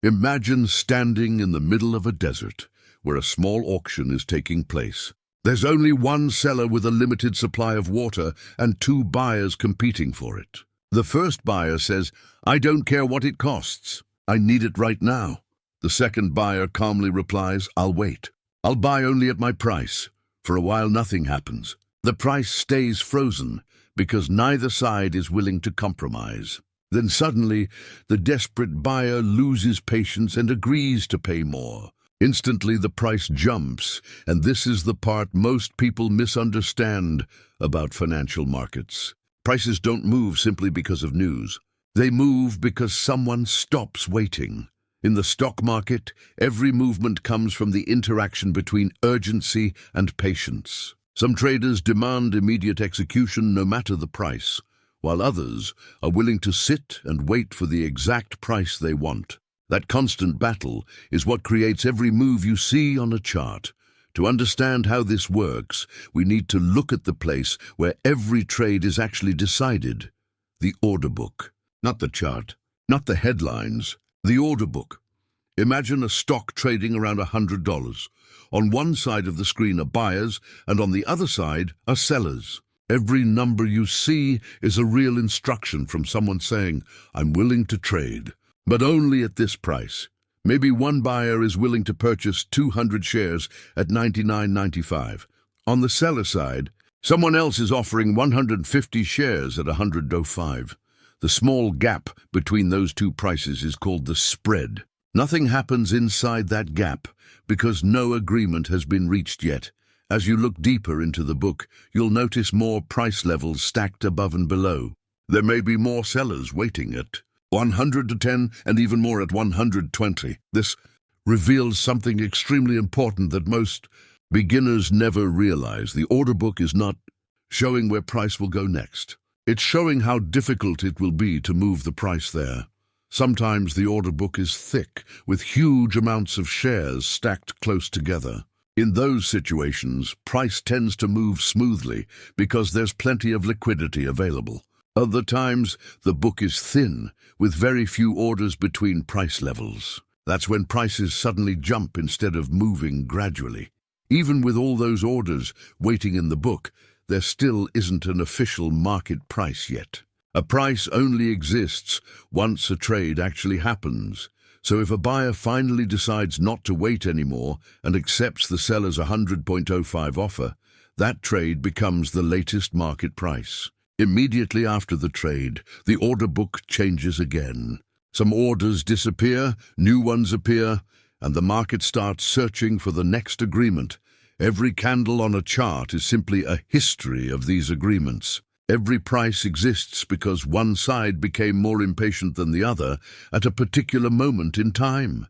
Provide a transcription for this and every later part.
Imagine standing in the middle of a desert where a small auction is taking place. There's only one seller with a limited supply of water and two buyers competing for it. The first buyer says, "I don't care what it costs. I need it right now." The second buyer calmly replies, "I'll wait. I'll buy only at my price." For a while, nothing happens. The price stays frozen because neither side is willing to compromise. Then suddenly, the desperate buyer loses patience and agrees to pay more. Instantly, the price jumps, and this is the part most people misunderstand about financial markets. Prices don't move simply because of news. They move because someone stops waiting. In the stock market, every movement comes from the interaction between urgency and patience. Some traders demand immediate execution no matter the price, while others are willing to sit and wait for the exact price they want. That constant battle is what creates every move you see on a chart. To understand how this works, we need to look at the place where every trade is actually decided. The order book. Not the chart, not the headlines. The order book. Imagine a stock trading around $100. On one side of the screen are buyers, and on the other side are sellers. Every number you see is a real instruction from someone saying, "I'm willing to trade, but only at this price." Maybe one buyer is willing to purchase 200 shares at $99.95. On the seller side, someone else is offering 150 shares at $100.05. The small gap between those two prices is called the spread. Nothing happens inside that gap because no agreement has been reached yet. As you look deeper into the book, you'll notice more price levels stacked above and below. There may be more sellers waiting at 110 and even more at 120. This reveals something extremely important that most beginners never realize. The order book is not showing where price will go next. It's showing how difficult it will be to move the price there. Sometimes the order book is thick, with huge amounts of shares stacked close together. In those situations, price tends to move smoothly because there's plenty of liquidity available. Other times, the book is thin, with very few orders between price levels. That's when prices suddenly jump instead of moving gradually. Even with all those orders waiting in the book, there still isn't an official market price yet. A price only exists once a trade actually happens. So if a buyer finally decides not to wait anymore and accepts the seller's 100.05 offer, that trade becomes the latest market price. Immediately after the trade, the order book changes again. Some orders disappear, new ones appear, and the market starts searching for the next agreement. Every candle on a chart is simply a history of these agreements. Every price exists because one side became more impatient than the other at a particular moment in time.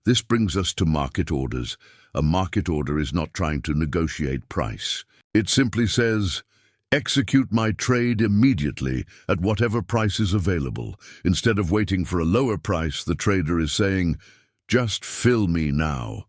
This brings us to market orders. A market order is not trying to negotiate price. It simply says, "Execute my trade immediately at whatever price is available." Instead of waiting for a lower price, the trader is saying, "Just fill me now."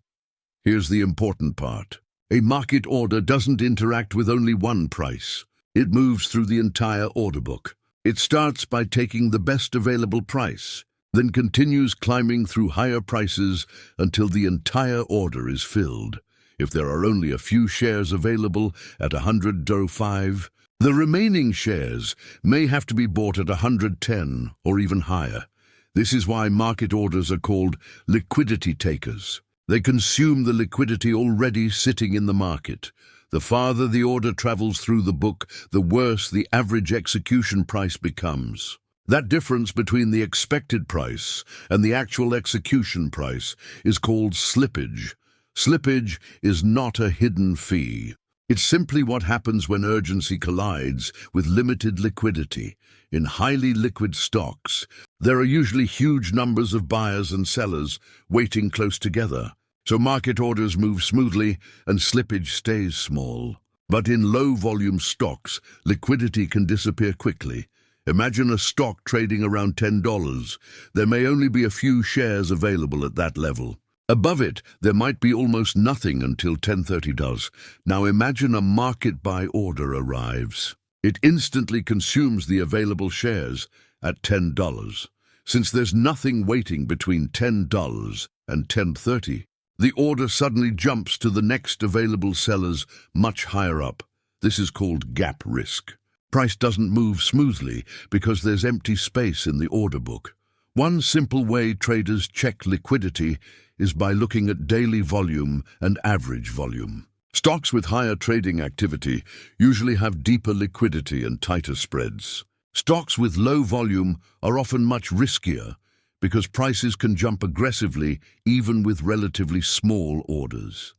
Here's the important part. A market order doesn't interact with only one price. It moves through the entire order book. It starts by taking the best available price, then continues climbing through higher prices until the entire order is filled. If there are only a few shares available at $100.05, the remaining shares may have to be bought at $110 or even higher. This is why market orders are called liquidity takers. They consume the liquidity already sitting in the market. The farther the order travels through the book, the worse the average execution price becomes. That difference between the expected price and the actual execution price is called slippage. Slippage is not a hidden fee. It's simply what happens when urgency collides with limited liquidity. In highly liquid stocks, there are usually huge numbers of buyers and sellers waiting close together. So market orders move smoothly and slippage stays small. But in low-volume stocks, liquidity can disappear quickly. Imagine a stock trading around $10. There may only be a few shares available at that level. Above it, there might be almost nothing until 10:30 does. Now imagine a market buy order arrives. It instantly consumes the available shares at $10. Since there's nothing waiting between $10 and 10.30, the order suddenly jumps to the next available sellers much higher up. This is called gap risk. Price doesn't move smoothly because there's empty space in the order book. One simple way traders check liquidity is by looking at daily volume and average volume. Stocks with higher trading activity usually have deeper liquidity and tighter spreads. Stocks with low volume are often much riskier because prices can jump aggressively even with relatively small orders.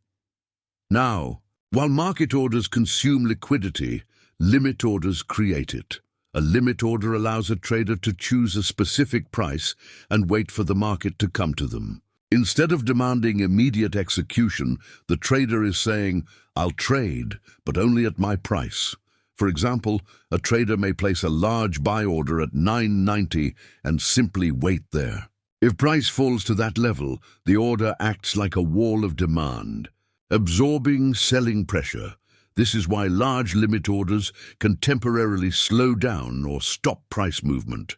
Now, while market orders consume liquidity, limit orders create it. A limit order allows a trader to choose a specific price and wait for the market to come to them. Instead of demanding immediate execution, the trader is saying, "I'll trade, but only at my price." For example, a trader may place a large buy order at $9.90 and simply wait there. If price falls to that level, the order acts like a wall of demand, absorbing selling pressure. This is why large limit orders can temporarily slow down or stop price movement.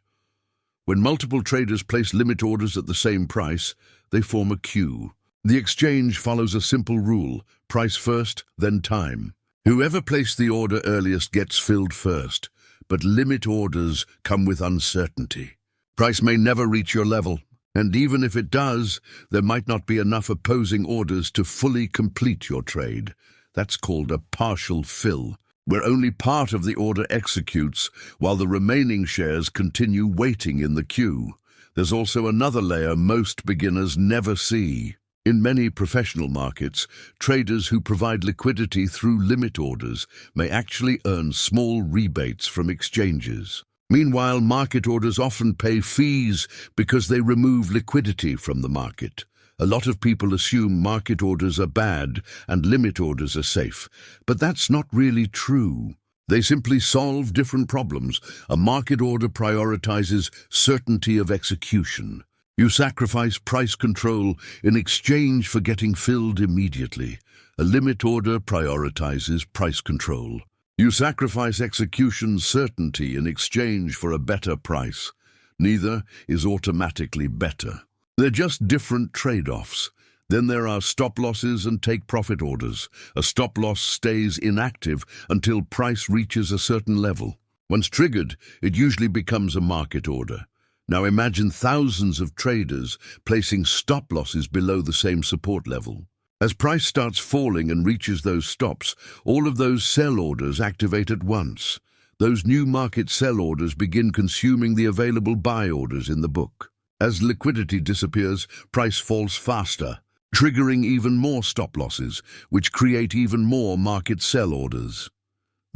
When multiple traders place limit orders at the same price, they form a queue. The exchange follows a simple rule: price first, then time. Whoever placed the order earliest gets filled first, but limit orders come with uncertainty. Price may never reach your level, and even if it does, there might not be enough opposing orders to fully complete your trade. That's called a partial fill, where only part of the order executes while the remaining shares continue waiting in the queue. There's also another layer most beginners never see. In many professional markets, traders who provide liquidity through limit orders may actually earn small rebates from exchanges. Meanwhile, market orders often pay fees because they remove liquidity from the market. A lot of people assume market orders are bad and limit orders are safe, but that's not really true. They simply solve different problems. A market order prioritizes certainty of execution. You sacrifice price control in exchange for getting filled immediately. A limit order prioritizes price control. You sacrifice execution certainty in exchange for a better price. Neither is automatically better. They're just different trade-offs. Then there are stop losses and take-profit orders. A stop loss stays inactive until price reaches a certain level. Once triggered, it usually becomes a market order. Now imagine thousands of traders placing stop losses below the same support level. As price starts falling and reaches those stops, all of those sell orders activate at once. Those new market sell orders begin consuming the available buy orders in the book. As liquidity disappears, price falls faster, triggering even more stop losses, which create even more market sell orders.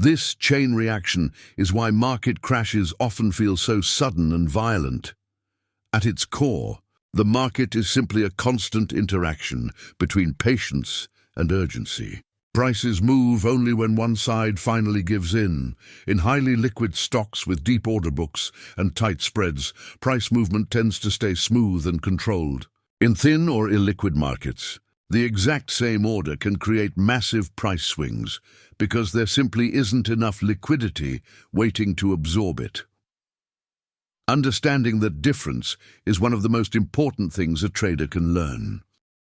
This chain reaction is why market crashes often feel so sudden and violent. At its core, the market is simply a constant interaction between patience and urgency. Prices move only when one side finally gives in. In highly liquid stocks with deep order books and tight spreads, price movement tends to stay smooth and controlled. In thin or illiquid markets, the exact same order can create massive price swings because there simply isn't enough liquidity waiting to absorb it. Understanding that difference is one of the most important things a trader can learn.